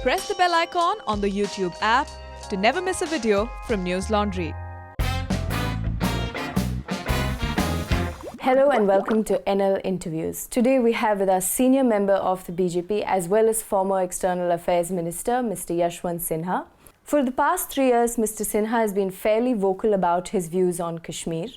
Press the bell icon on the YouTube app to never miss a video from News Laundry. Hello and welcome to NL Interviews. Today we have with us senior member of the BJP as well as former External Affairs Minister, Mr. Yashwant Sinha. For the past 3 years, Mr. Sinha has been fairly vocal about his views on Kashmir.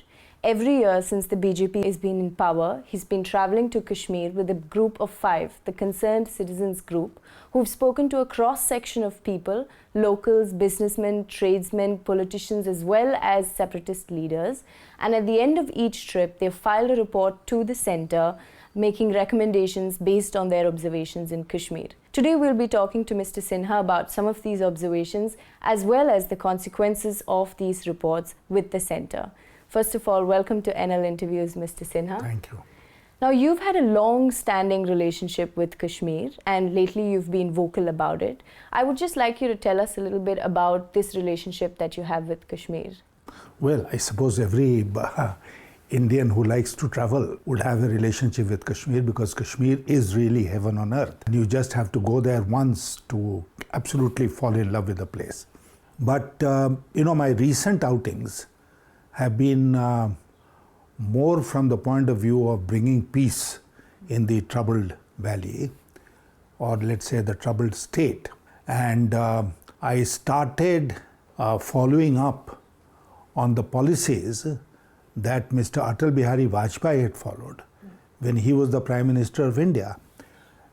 Every year since the BJP has been in power, he's been travelling to Kashmir with a group of 5, the Concerned Citizens Group, who've spoken to a cross-section of people, locals, businessmen, tradesmen, politicians, as well as separatist leaders. And at the end of each trip, they've filed a report to the centre, making recommendations based on their observations in Kashmir. Today, we'll be talking to Mr. Sinha about some of these observations, as well as the consequences of these reports with the centre. First of all, welcome to NL Interviews, Mr. Sinha. Thank you. Now, you've had a long-standing relationship with Kashmir, and lately you've been vocal about it. I would just like you to tell us a little bit about this relationship that you have with Kashmir. Well, I suppose every Indian who likes to travel would have a relationship with Kashmir, because Kashmir is really heaven on earth. You just have to go there once to absolutely fall in love with the place. But, my recent outings have been more from the point of view of bringing peace in the troubled valley, or let's say the troubled state. And I started following up on the policies that Mr. Atal Bihari Vajpayee had followed when he was the Prime Minister of India.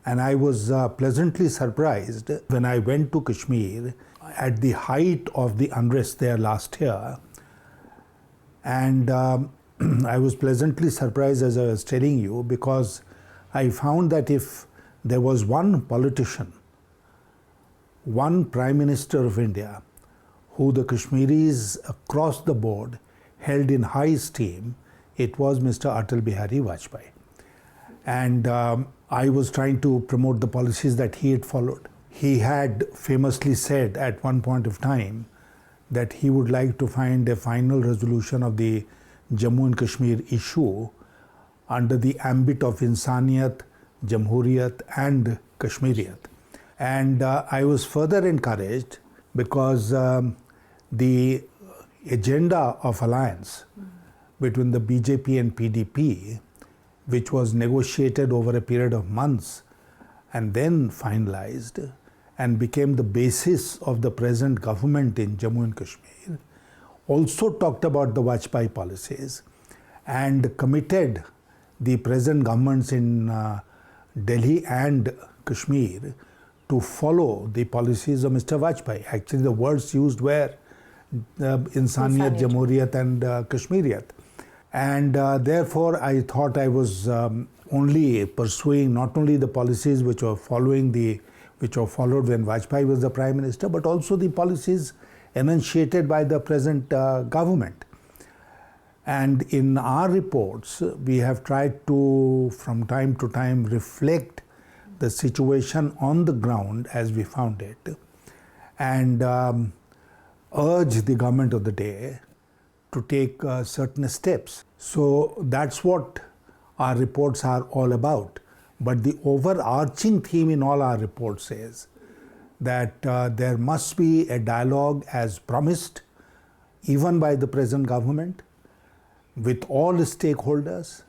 And I was pleasantly surprised when I went to Kashmir at the height of the unrest there last year. And I was pleasantly surprised, as I was telling you, because I found that if there was one politician, one Prime Minister of India, who the Kashmiris across the board held in high esteem, it was Mr. Atal Bihari Vajpayee. And I was trying to promote the policies that he had followed. He had famously said at one point of time that he would like to find a final resolution of the Jammu and Kashmir issue under the ambit of Insaniyat, Jamhuriyat and Kashmiriyat. And I was further encouraged because the agenda of alliance between the BJP and PDP, which was negotiated over a period of months and then finalized and became the basis of the present government in Jammu and Kashmir, also talked about the Vajpayee policies and committed the present governments in Delhi and Kashmir to follow the policies of Mr. Vajpayee. Actually, the words used were Insaniyat, Jamhuriyat and Kashmiriyat. And therefore, I thought I was only pursuing not only the policies which were followed when Vajpayee was the Prime Minister, but also the policies enunciated by the present government. And in our reports, we have tried to, from time to time, reflect the situation on the ground as we found it, and urge the government of the day to take certain steps. So that's what our reports are all about. But the overarching theme in all our reports is that there must be a dialogue as promised, even by the present government, with all the stakeholders.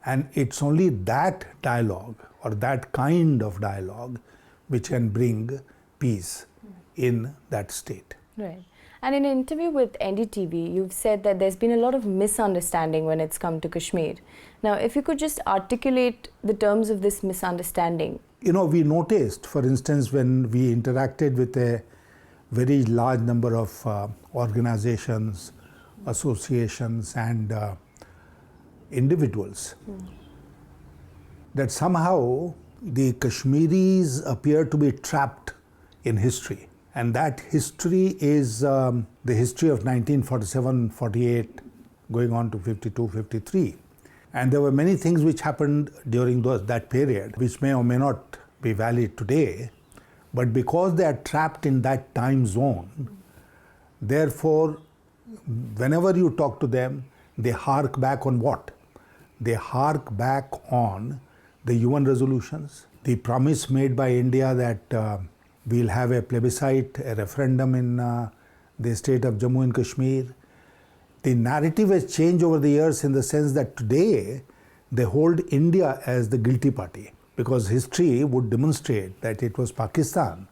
And it's only that dialogue or that kind of dialogue which can bring peace in that state. Right. And in an interview with NDTV, you've said that there's been a lot of misunderstanding when it's come to Kashmir. Now, if you could just articulate the terms of this misunderstanding. We noticed, for instance, when we interacted with a very large number of organizations, associations and individuals, that somehow the Kashmiris appear to be trapped in history. And that history is the history of 1947-48 going on to 52-53. And there were many things which happened during that period which may or may not be valid today, but because they are trapped in that time zone, therefore, whenever you talk to them, they hark back on what? They hark back on the UN resolutions, the promise made by India that We'll have a plebiscite, a referendum in the state of Jammu and Kashmir. The narrative has changed over the years in the sense that today they hold India as the guilty party, because history would demonstrate that it was Pakistan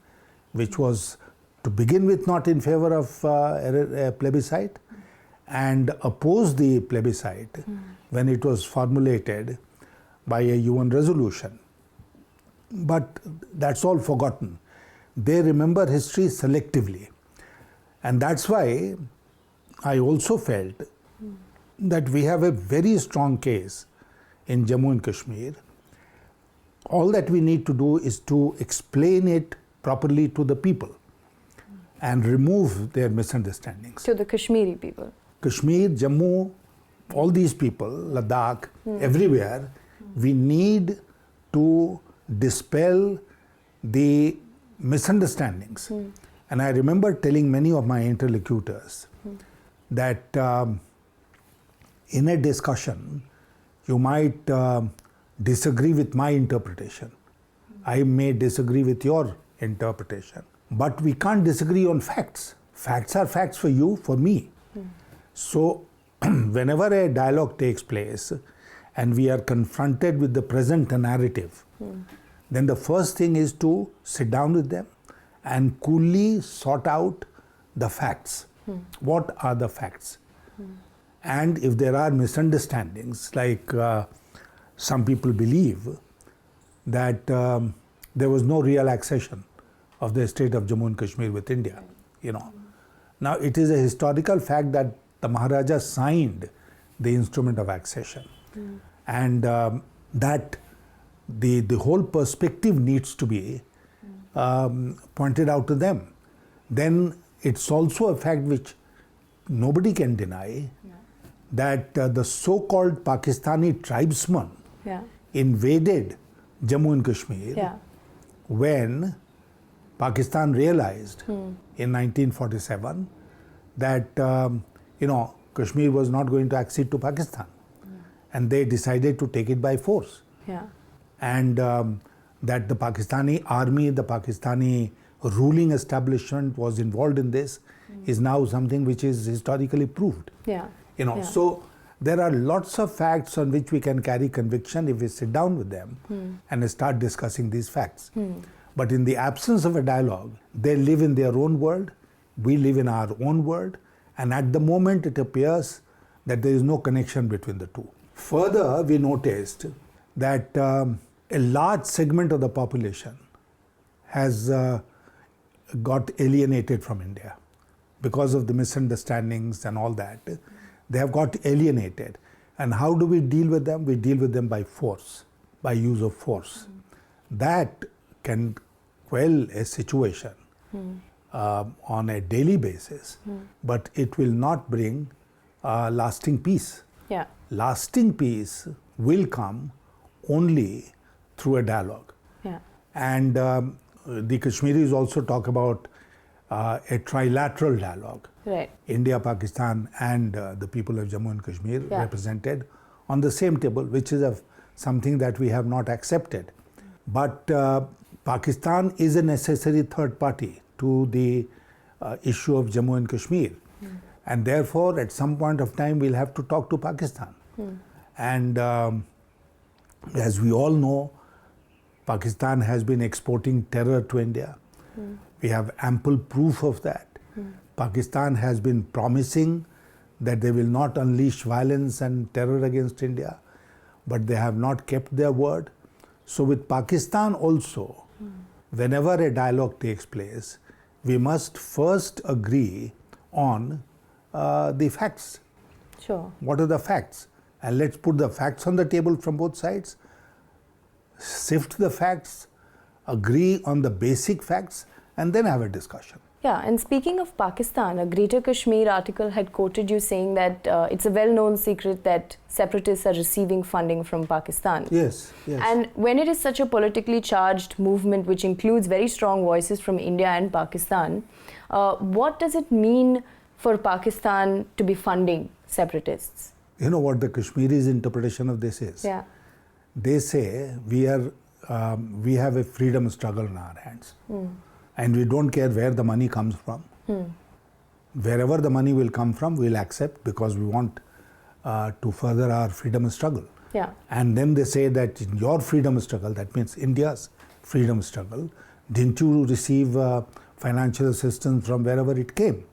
which was to begin with not in favor of a plebiscite and opposed the plebiscite when it was formulated by a UN resolution. But that's all forgotten. They remember history selectively. And that's why I also felt that we have a very strong case in Jammu and Kashmir. All that we need to do is to explain it properly to the people and remove their misunderstandings. To the Kashmiri people. Kashmir, Jammu, all these people, Ladakh, everywhere, we need to dispel the misunderstandings. And I remember telling many of my interlocutors that in a discussion, you might disagree with my interpretation. I may disagree with your interpretation. But we can't disagree on facts. Facts are facts for you, for me. So whenever a dialogue takes place and we are confronted with the present narrative, then the first thing is to sit down with them and coolly sort out the facts. What are the facts? And if there are misunderstandings, like some people believe that there was no real accession of the state of Jammu and Kashmir with India, Now it is a historical fact that the Maharaja signed the instrument of accession, and that the whole perspective needs to be pointed out to them. Then it's also a fact which nobody can deny that the so-called Pakistani tribesmen invaded Jammu and Kashmir when Pakistan realized in 1947 that Kashmir was not going to accede to Pakistan, and they decided to take it by force. And that the Pakistani army, the Pakistani ruling establishment was involved in this is now something which is historically proved. So there are lots of facts on which we can carry conviction if we sit down with them and start discussing these facts. But in the absence of a dialogue, they live in their own world, we live in our own world, and at the moment it appears that there is no connection between the two. Further, we noticed that a large segment of the population has got alienated from India because of the misunderstandings and all that. They have got alienated. And how do we deal with them? We deal with them by force, by use of force. That can quell a situation on a daily basis, but it will not bring lasting peace. Lasting peace will come only through a dialogue. And the Kashmiris also talk about a trilateral dialogue. India, Pakistan and the people of Jammu and Kashmir represented on the same table, which is something that we have not accepted. But Pakistan is a necessary third party to the issue of Jammu and Kashmir. And therefore, at some point of time, we'll have to talk to Pakistan. And as we all know, Pakistan has been exporting terror to India. We have ample proof of that. Pakistan has been promising that they will not unleash violence and terror against India, but they have not kept their word. So with Pakistan also, whenever a dialogue takes place, we must first agree on the facts. What are the facts? And let's put the facts on the table from both sides, sift the facts, agree on the basic facts, and then have a discussion. And speaking of Pakistan, a Greater Kashmir article had quoted you saying that it's a well-known secret that separatists are receiving funding from Pakistan. Yes. And when it is such a politically charged movement which includes very strong voices from India and Pakistan, what does it mean for Pakistan to be funding separatists? You know what the Kashmiris' interpretation of this is? They say we have a freedom struggle in our hands. And we don't care where the money comes from. Wherever the money will come from, we'll accept because we want to further our freedom struggle. Yeah. And then they say that in your freedom struggle, that means India's freedom struggle, didn't you receive financial assistance from wherever it came?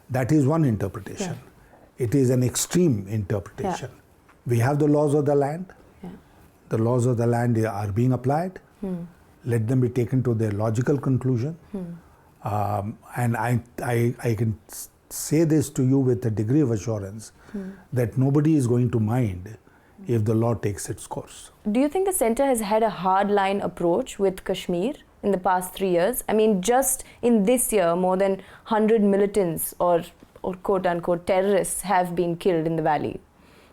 That is one interpretation. Yeah. It is an extreme interpretation. Yeah. We have the laws of the land. Yeah. The laws of the land are being applied. Let them be taken to their logical conclusion. And I can say this to you with a degree of assurance that nobody is going to mind if the law takes its course. Do you think the centre has had a hardline approach with Kashmir in the past 3 years? I mean, just in this year, more than 100 militants or quote-unquote terrorists have been killed in the valley.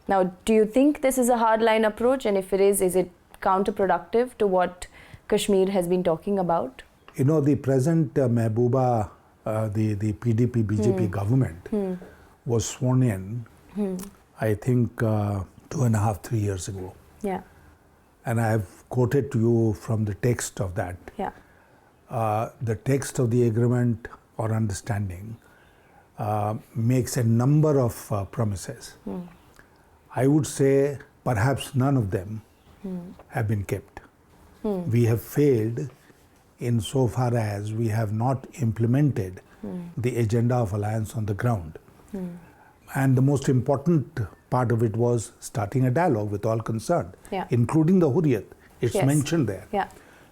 Now, do you think this is a hardline approach? And if it is it counterproductive to what Kashmir has been talking about? You know, the present Mehbooba, the PDP, BJP government was sworn in, I think, 2.5, 3 years ago. Yeah. And I have quoted to you from the text of that. Yeah. The text of the agreement or understanding makes a number of promises. I would say perhaps none of them have been kept. We have failed insofar as we have not implemented the agenda of alliance on the ground. And the most important part of it was starting a dialogue with all concerned, Yeah. including the Hurriyat. It's Yes. mentioned there. Yeah.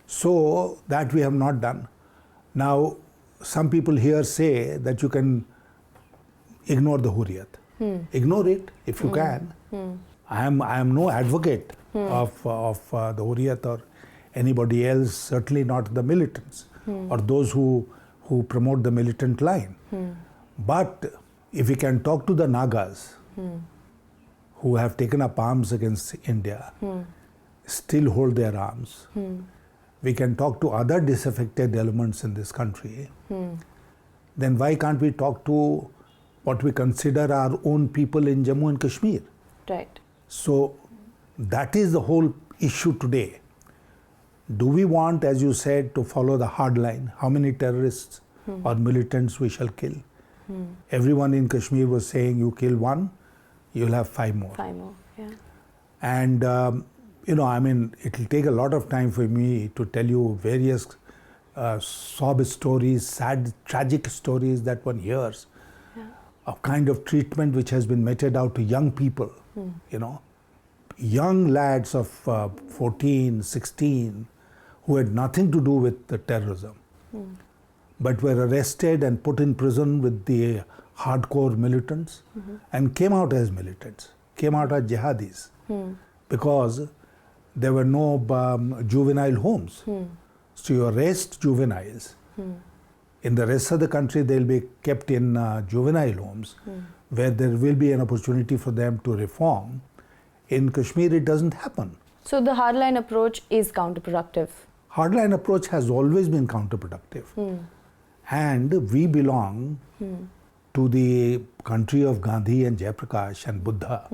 So that we have not done. Now, some people here say that you can ignore the Hurriyat. Ignore it if you can. I am no advocate of the Hurriyat or anybody else, certainly not the militants or those who promote the militant line. But if we can talk to the Nagas who have taken up arms against India, still hold their arms, we can talk to other disaffected elements in this country, then why can't we talk to what we consider our own people in Jammu and Kashmir? Right. So that is the whole issue today. Do we want, as you said, to follow the hard line? How many terrorists or militants we shall kill? Everyone in Kashmir was saying, you kill one, you'll have 5 more. 5 more, yeah. And, you know, I mean, it will take a lot of time for me to tell you various sob stories, sad, tragic stories that one hears, of kind of treatment which has been meted out to young people, you know, young lads of 14, 16, who had nothing to do with the terrorism, but were arrested and put in prison with the hardcore militants and came out as militants, came out as jihadis, because there were no juvenile homes. So you arrest juveniles. In the rest of the country, they'll be kept in juvenile homes where there will be an opportunity for them to reform. In Kashmir, it doesn't happen. So the hardline approach is counterproductive. Hardline approach has always been counterproductive. And we belong to the country of Gandhi and Jayaprakash and Buddha.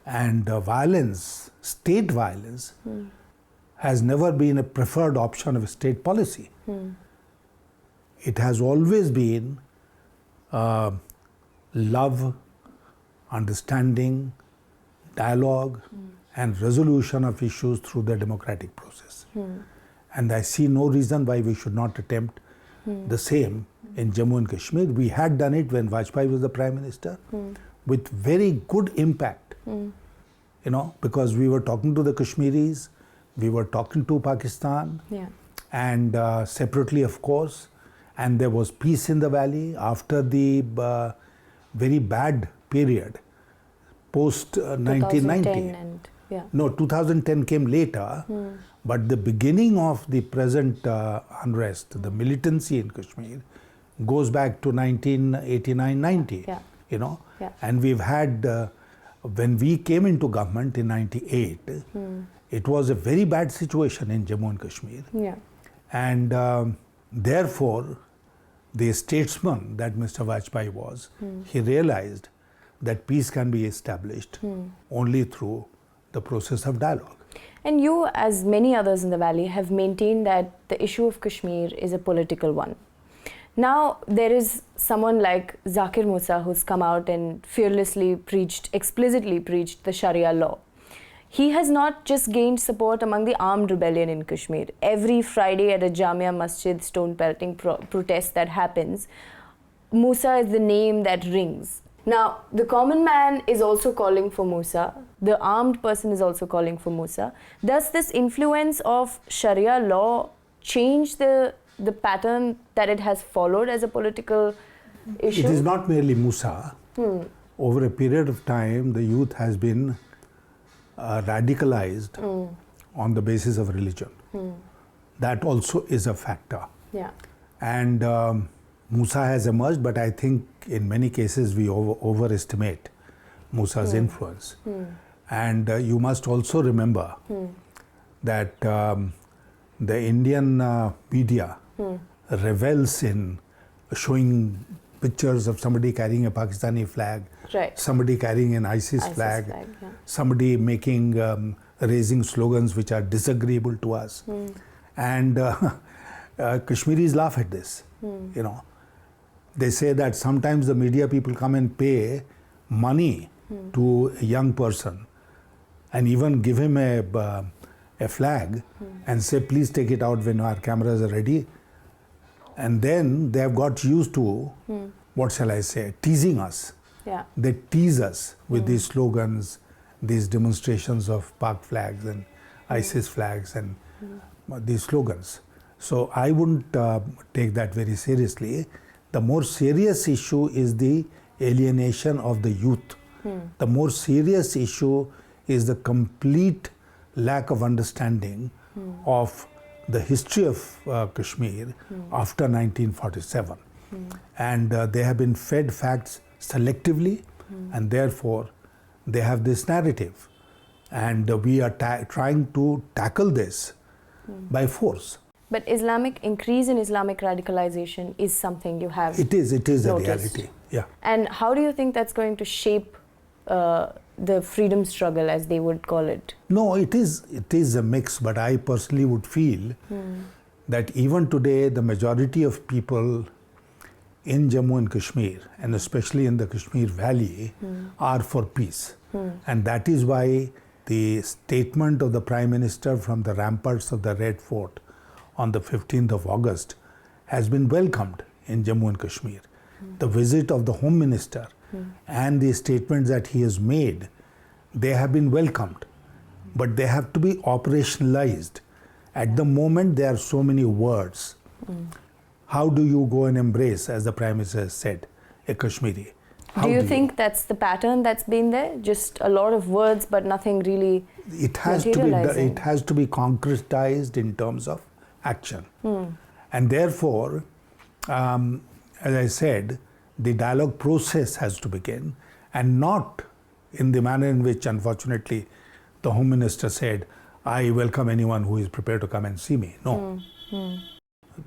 And violence, state violence, has never been a preferred option of state policy. It has always been love, understanding, dialogue, and resolution of issues through the democratic process. And I see no reason why we should not attempt the same in Jammu and Kashmir. We had done it when Vajpayee was the Prime Minister with very good impact, you know, because we were talking to the Kashmiris, we were talking to Pakistan, and separately, of course, and there was peace in the valley after the very bad period post 1990. No, 2010 came later, but the beginning of the present unrest, the militancy in Kashmir, goes back to 1989-90, you know, and we've had, when we came into government in 98, it was a very bad situation in Jammu and Kashmir. And therefore, the statesman that Mr. Vajpayee was, he realized that peace can be established only through the process of dialogue. And you, as many others in the valley, have maintained that the issue of Kashmir is a political one. Now, there is someone like Zakir Musa who's come out and fearlessly preached, explicitly preached the Sharia law. He has not just gained support among the armed rebellion in Kashmir. Every Friday at a Jamia Masjid stone pelting protest that happens, Musa is the name that rings. Now, the common man is also calling for Musa. The armed person is also calling for Musa. Does this influence of Sharia law change the pattern that it has followed as a political issue? It is not merely Musa. Over a period of time, the youth has been radicalized on the basis of religion. That also is a factor. Yeah. And Musa has emerged, but I think in many cases we overestimate Musa's influence. And you must also remember that the Indian media revels in showing pictures of somebody carrying a Pakistani flag, Right. somebody carrying an ISIS flag, yeah. somebody making, raising slogans which are disagreeable to us. And Kashmiris laugh at this, you know. They say that sometimes the media people come and pay money to a young person and even give him a flag and say, please take it out when our cameras are ready. And then they have got used to, what shall I say, teasing us. Yeah. They tease us with these slogans, these demonstrations of Pak flags and ISIS flags and these slogans. So I wouldn't take that very seriously. The more serious issue is the alienation of the youth. The more serious issue is the complete lack of understanding of the history of Kashmir after 1947. And they have been fed facts selectively, and therefore they have this narrative. And we are trying to tackle this by force. But increase in Islamic radicalization is something you have It is noticed. a reality. Yeah. And how do you think that's going to shape the freedom struggle, as they would call it? No, it is a mix, but I personally would feel that even today the majority of people in Jammu and Kashmir, and especially in the Kashmir Valley, are for peace. And that is why the statement of the Prime Minister from the ramparts of the Red Fort on the 15th of August has been welcomed in Jammu and Kashmir. The visit of the Home Minister and the statements that he has made, they have been welcomed, but they have to be operationalized. At the moment, there are so many words. How do you go and embrace, as the Prime Minister said, a Kashmiri? Do you think that's the pattern that's been there? Just a lot of words, but nothing really materializing? It has to be concretized in terms of action. And therefore, as I said, the dialogue process has to begin, and not in the manner in which, unfortunately, the Home Minister said, I welcome anyone who is prepared to come and see me. No.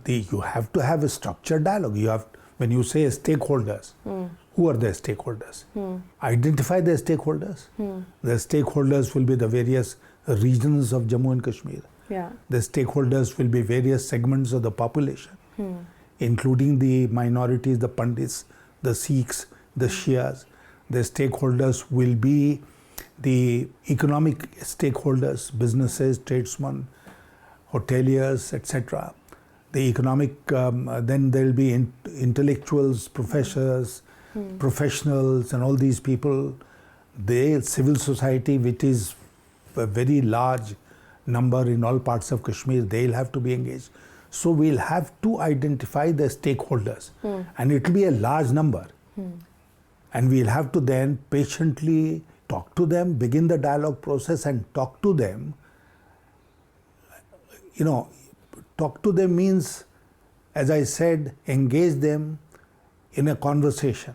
You have to have a structured dialogue. When you say stakeholders, who are the stakeholders? Identify the stakeholders. The stakeholders will be the various regions of Jammu and Kashmir. Yeah. The stakeholders will be various segments of the population, including the minorities, the Pandits, the Sikhs, the Shias. The stakeholders will be the economic stakeholders, businesses, tradesmen, hoteliers, etc. The economic, then there will be intellectuals, professors, professionals, and all these people. The civil society, which is a very large number in all parts of Kashmir, they'll have to be engaged. So we'll have to identify the stakeholders, and it will be a large number. And we'll have to then patiently talk to them, begin the dialogue process and talk to them. You know, talk to them means, as I said, engage them in a conversation.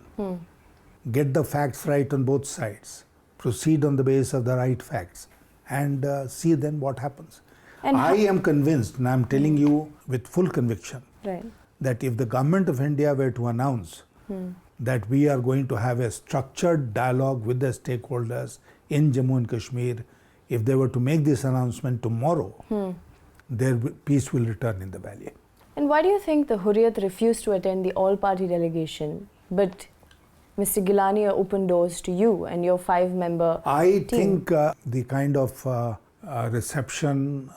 Get the facts right on both sides. Proceed on the basis of the right facts, and see then what happens. And I am convinced, and I'm telling you with full conviction, that if the government of India were to announce that we are going to have a structured dialogue with the stakeholders in Jammu and Kashmir if they were to make this announcement tomorrow, peace will return in the valley. And why do you think the Hurriyat refused to attend the all-party delegation, but Mr. Gilani opened doors to you and your 5-member I team? think the kind of reception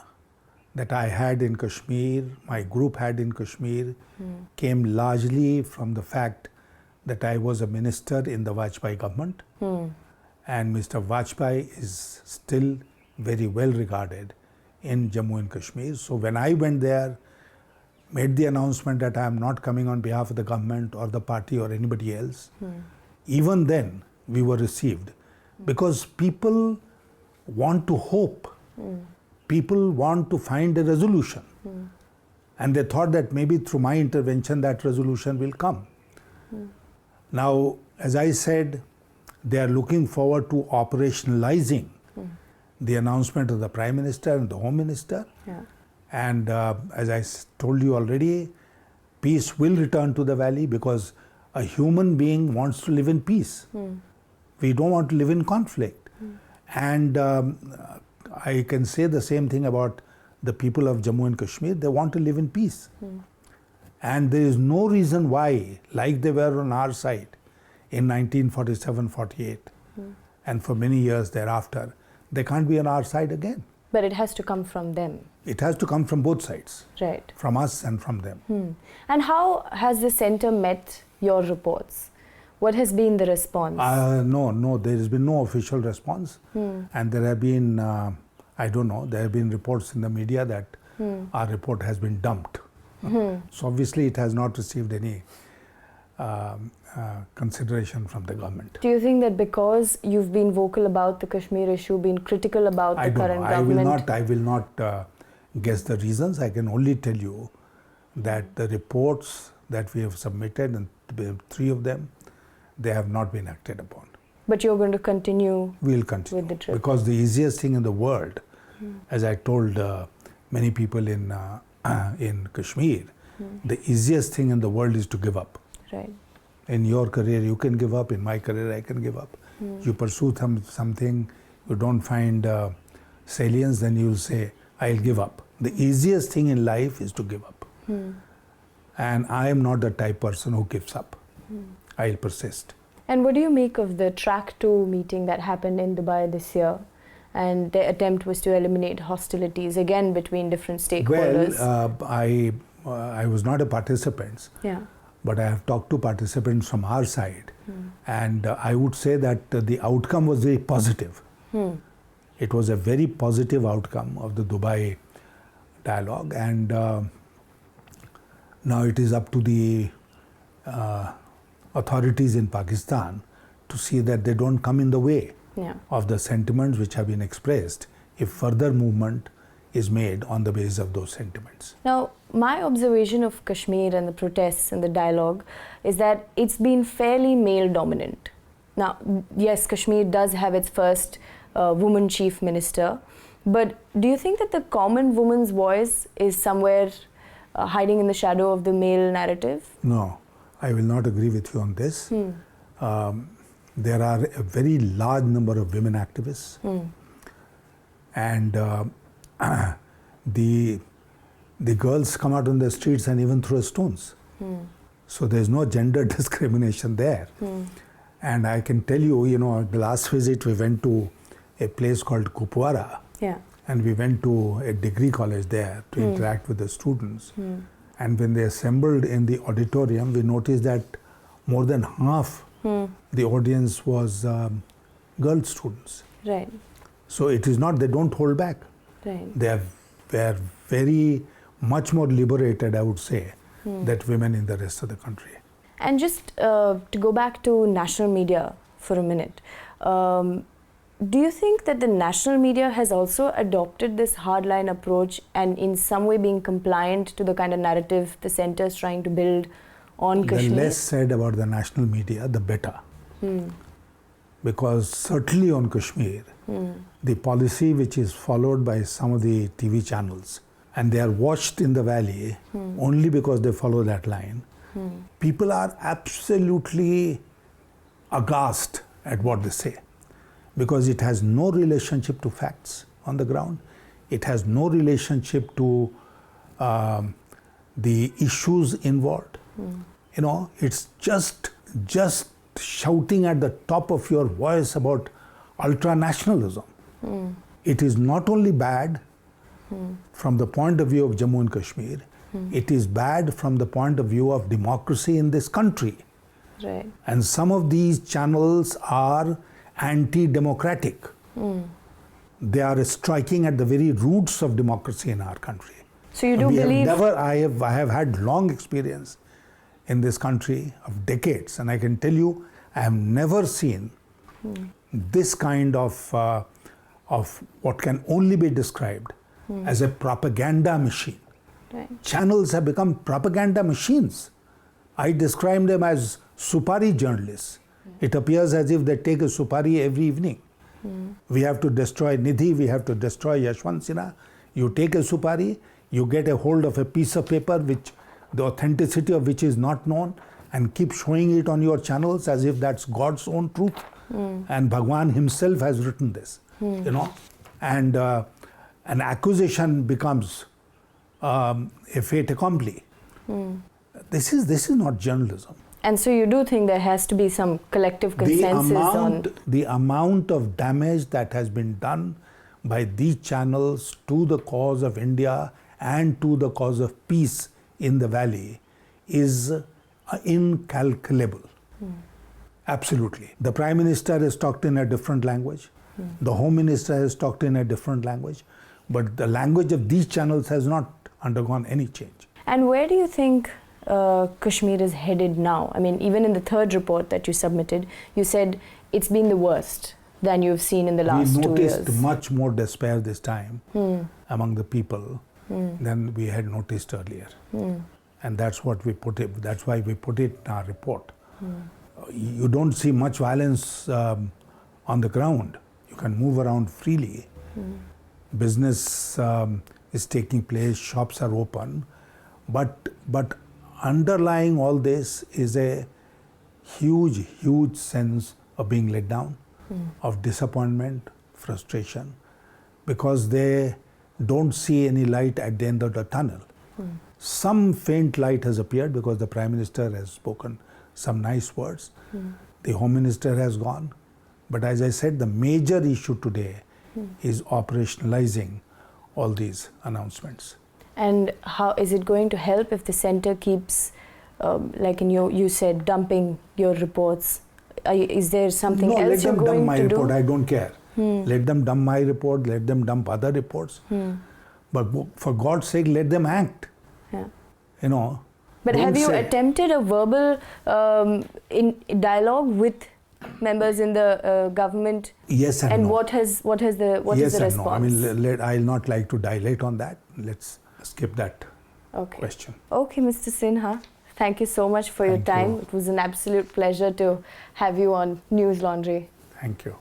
that I had in Kashmir, my group had in Kashmir, came largely from the fact that I was a minister in the Vajpayee government. And Mr. Vajpayee is still very well regarded in Jammu and Kashmir. So when I went there, made the announcement that I am not coming on behalf of the government or the party or anybody else, even then we were received. Because people want to hope. People want to find a resolution. And they thought that maybe through my intervention that resolution will come. Now, as I said, they are looking forward to operationalizing the announcement of the Prime Minister and the Home Minister. Yeah. And as I told you already, peace will return to the valley because a human being wants to live in peace. We don't want to live in conflict. And I can say the same thing about the people of Jammu and Kashmir. They want to live in peace. And there is no reason why, like they were on our side in 1947-48 and for many years thereafter, they can't be on our side again. But it has to come from them. It has to come from both sides. Right. From us and from them. And how has the centre met your reports? What has been the response? No, there has been no official response. And there have been, I don't know, there have been reports in the media that our report has been dumped. So obviously it has not received any consideration from the government. Do you think that because you've been vocal about the Kashmir issue, been critical about the current government? I will not guess the reasons. I can only tell you that the reports that we have submitted, and 3 of them, they have not been acted upon. But you're going to continue We'll continue. with the trip? Because the easiest thing in the world, as I told many people in Kashmir, the easiest thing in the world is to give up. Right. In your career, you can give up. In my career, I can give up. You pursue something, you don't find salience, then you'll say, I'll give up. The easiest thing in life is to give up. And I am not the type person who gives up. I'll persist. And what do you make of the track 2 meeting that happened in Dubai this year? And the attempt was to eliminate hostilities again between different stakeholders. Well, I was not a participant. Yeah. But I have talked to participants from our side, and I would say that the outcome was very positive. It was a very positive outcome of the Dubai dialogue, and now it is up to the authorities in Pakistan to see that they don't come in the way of the sentiments which have been expressed if further movement is made on the basis of those sentiments. Now, my observation of Kashmir and the protests and the dialogue is that it's been fairly male dominant. Now, yes, Kashmir does have its first woman chief minister, but do you think that the common woman's voice is somewhere hiding in the shadow of the male narrative? No, I will not agree with you on this. There are a very large number of women activists, and the girls come out on the streets and even throw stones. So there's no gender discrimination there. And I can tell you, the last visit we went to a place called Kupwara. Yeah. And we went to a degree college there to interact with the students. And when they assembled in the auditorium, we noticed that more than half the audience was girl students. Right. So it is not, they don't hold back. Right. They were very much more liberated, I would say, than women in the rest of the country. And just to go back to national media for a minute, do you think that the national media has also adopted this hardline approach and in some way being compliant to the kind of narrative the centre is trying to build on Kashmir? The less said about the national media, the better. Because certainly on Kashmir, the policy which is followed by some of the TV channels, and they are watched in the valley only because they follow that line, people are absolutely aghast at what they say. because it has no relationship to facts on the ground. It has no relationship to the issues involved. You know, it's just shouting at the top of your voice about ultra-nationalism. It is not only bad from the point of view of Jammu and Kashmir, it is bad from the point of view of democracy in this country. Right. And some of these channels are anti-democratic. They are striking at the very roots of democracy in our country. So you do believe... I have had long experience in this country of decades, and I can tell you, I have never seen this kind of what can only be described as a propaganda machine. Right. Channels have become propaganda machines. I describe them as supari journalists. It appears as if they take a supari every evening. We have to destroy Nidhi, we have to destroy Yashwant Sinha. You take a supari, you get a hold of a piece of paper which the authenticity of which is not known, and keep showing it on your channels as if that's God's own truth. And Bhagwan himself has written this, you know. And an accusation becomes a fait accompli. This is not journalism. And so you do think there has to be some collective consensus the amount of damage that has been done by these channels to the cause of India and to the cause of peace in the valley is incalculable. Absolutely. The Prime Minister has talked in a different language. The Home Minister has talked in a different language. But the language of these channels has not undergone any change. And where do you think Kashmir is headed now? I mean, even in the third report that you submitted, you said it's been the worst than you've seen in the last 2 years. We noticed much more despair this time among the people than we had noticed earlier. And that's what we put it. That's why we put it in our report. You don't see much violence on the ground. You can move around freely. Business is taking place. Shops are open. But underlying all this is a huge sense of being let down, of disappointment, frustration, because they don't see any light at the end of the tunnel. Some faint light has appeared because the Prime Minister has spoken some nice words. The Home Minister has gone. But as I said, the major issue today is operationalizing all these announcements. And how is it going to help if the centre keeps, like you said, dumping your reports? Is there something else you're going to do? No, let them dump my report. I don't care. Let them dump my report. Let them dump other reports. But for God's sake, let them act. Yeah. You know. But have you attempted a verbal dialogue with members in the government? Yes and no. What is the response? No. I mean, I'll not like to dilate on that. Let's skip that question. Okay, Mr. Sinha, thank you so much for your time. It was an absolute pleasure to have you on News Laundry. Thank you.